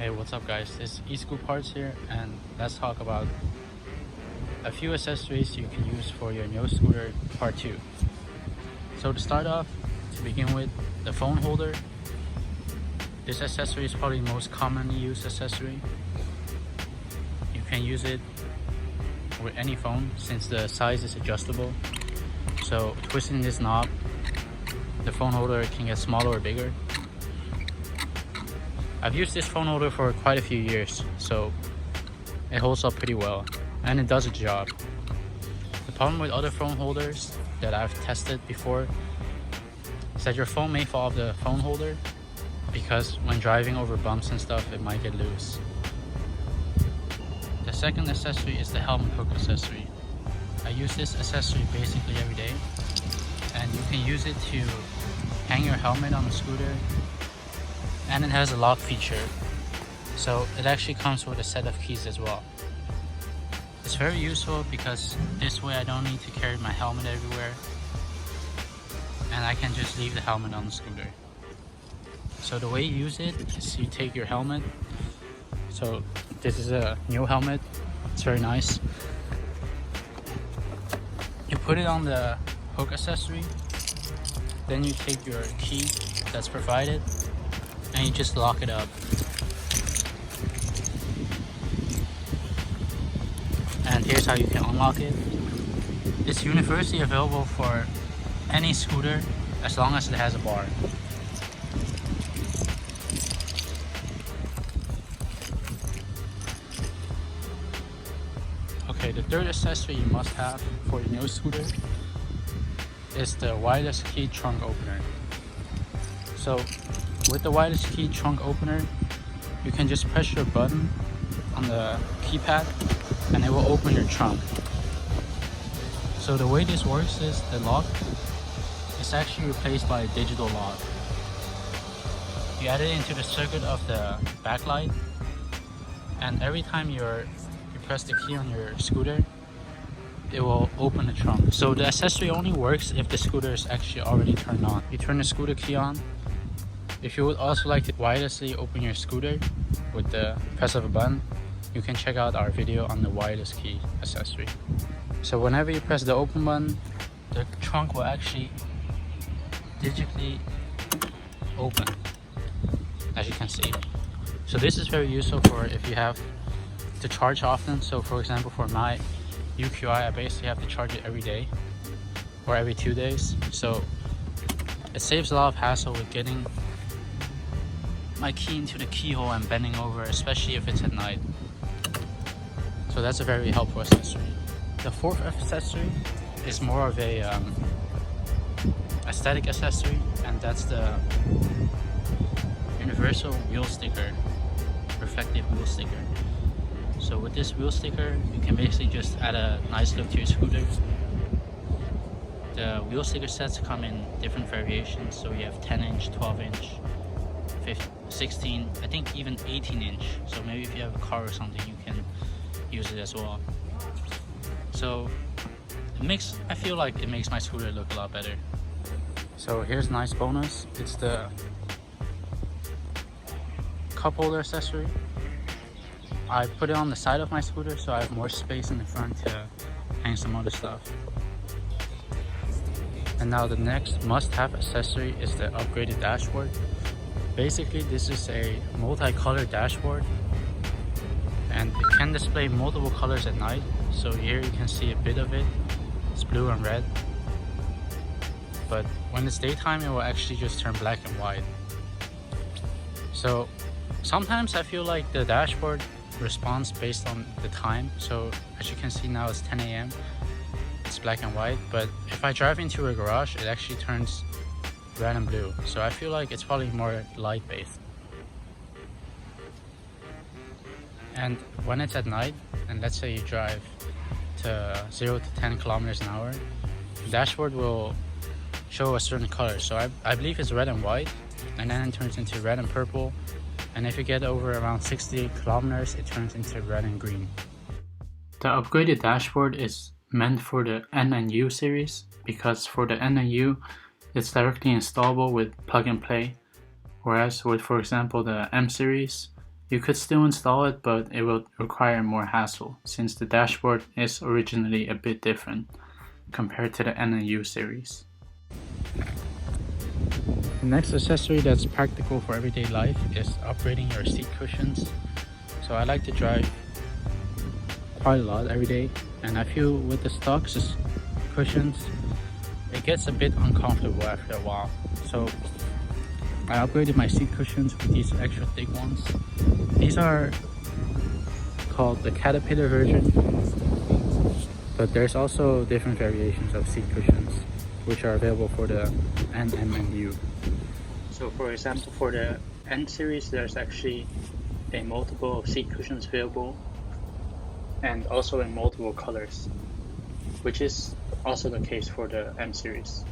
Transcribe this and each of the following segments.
Hey, what's up guys? It's eSchool Parts here, and let's talk about a few accessories you can use for your NIU scooter part 2. So to start off, to begin with, the phone holder. This accessory is probably the most commonly used accessory. You can use it with any phone since the size is adjustable. So twisting this knob, the phone holder can get smaller or bigger. I've used this phone holder for quite a few years, so it holds up pretty well, and it does its job. The problem with other phone holders that I've tested before is that your phone may fall off the phone holder because when driving over bumps and stuff, it might get loose. The second accessory is the helmet hook accessory. I use this accessory basically every day, and you can use it to hang your helmet on the scooter. And it has a lock feature, so it actually comes with a set of keys as well. It's very useful because this way I don't need to carry my helmet everywhere, and I can just leave the helmet on the scooter. So the way you use it is you take your helmet. So this is a new helmet, it's very nice. You put it on the hook accessory, then you take your key that's provided and you just lock it up. And here's how you can unlock it. It's universally available for any scooter as long as it has a bar. Okay, the third accessory you must have for your NIU scooter is the wireless key trunk opener. So with the wireless key trunk opener, you can just press your button on the keypad and it will open your trunk. So the way this works is the lock is actually replaced by a digital lock. You add it into the circuit of the backlight, and every time you press the key on your scooter, it will open the trunk. So the accessory only works if the scooter is actually already turned on. You turn the scooter key on. If you would also like to wirelessly open your scooter with the press of a button, you can check out our video on the wireless key accessory. So whenever you press the open button, the trunk will actually digitally open, as you can see. So this is very useful for if you have to charge often. So for example, for my UQI, I basically have to charge it every day or every 2 days. So it saves a lot of hassle with getting my key into the keyhole and bending over, especially if it's at night. So that's a very helpful accessory. The fourth accessory is more of a aesthetic accessory, and that's the universal wheel sticker, reflective wheel sticker. So with this wheel sticker, you can basically just add a nice look to your scooter. The wheel sticker sets come in different variations, so you have 10-inch, 12-inch, 16, I think even 18-inch. So maybe if you have a car or something, you can use it as well. So I feel like it makes my scooter look a lot better. So here's a nice bonus. It's the cup holder accessory. I put it on the side of my scooter so I have more space in the front to hang some other stuff. And now the next must-have accessory is the upgraded dashboard. Basically, this is a multi-color dashboard, and it can display multiple colors at night. So here you can see a bit of it. It's blue and red. But when it's daytime, it will actually just turn black and white. So sometimes I feel like the dashboard responds based on the time. So as you can see now, it's 10 a.m. It's black and white. But if I drive into a garage, it actually turns red and blue. So I feel like it's probably more light based. And when it's at night, and let's say you drive to 0 to 10 kilometers an hour, the dashboard will show a certain color. So I believe it's red and white, and then it turns into red and purple. And if you get over around 60 kilometers, it turns into red and green. The upgraded dashboard is meant for the NIU series, because for the NIU, it's directly installable with plug and play, whereas with, for example, the M series, You could still install it, but it will require more hassle since the dashboard is originally a bit different compared to the NIU series. The next accessory that's practical for everyday life is upgrading your seat cushions. So I like to drive quite a lot every day, and I feel with the stock cushions, it gets a bit uncomfortable after a while. So I upgraded my seat cushions with these extra thick ones. These are called the Caterpillar version, but there's also different variations of seat cushions which are available for the N and U. So for example, for the N series, there's actually a multiple of seat cushions available, and also in multiple colors, which is also the case for the M series.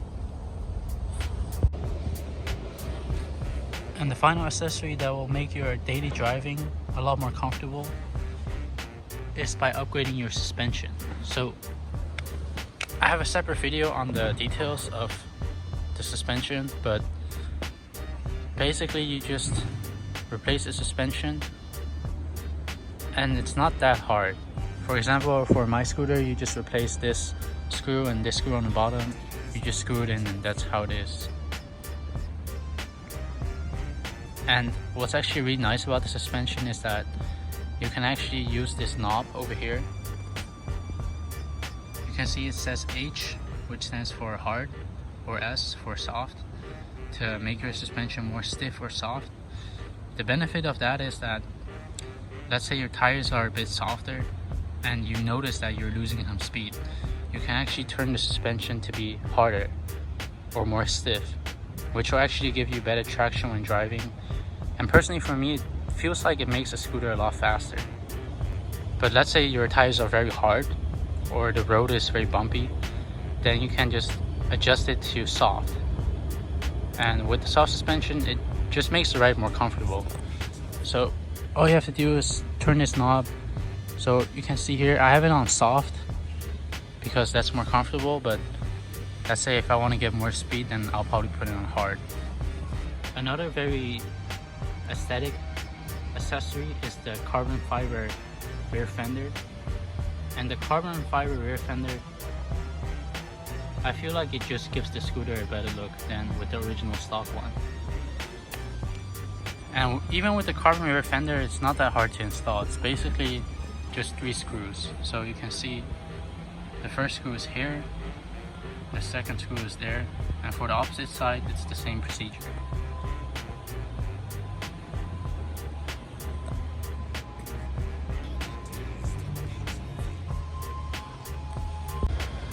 And the final accessory that will make your daily driving a lot more comfortable is by upgrading your suspension. So I have a separate video on the details of the suspension, but basically you just replace the suspension and it's not that hard. For example, for my scooter, you just replace this screw and this screw on the bottom. You just screw it in and that's how it is. And what's actually really nice about the suspension is that you can actually use this knob over here. You can see it says H, which stands for hard, or S for soft, to make your suspension more stiff or soft. The benefit of that is that, let's say your tires are a bit softer and you notice that you're losing some speed, you can actually turn the suspension to be harder or more stiff, which will actually give you better traction when driving. And personally for me, it feels like it makes the scooter a lot faster. But let's say your tires are very hard or the road is very bumpy, then you can just adjust it to soft. And with the soft suspension, it just makes the ride more comfortable. So all you have to do is turn this knob. So you can see here, I have it on soft because that's more comfortable, but let's say if I want to get more speed, then I'll probably put it on hard. Another very aesthetic accessory is the carbon fiber rear fender. And the carbon fiber rear fender, I feel like it just gives the scooter a better look than with the original stock one. And even with the carbon rear fender, it's not that hard to install. It's basically just 3 screws. So you can see the first screw is here, the second screw is there, and for the opposite side, it's the same procedure.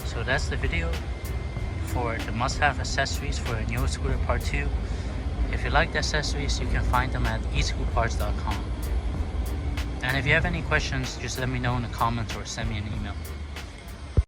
So that's the video for the must-have accessories for a NIU scooter part 2. If you like the accessories, you can find them at escootparts.com. And if you have any questions, just let me know in the comments or send me an email.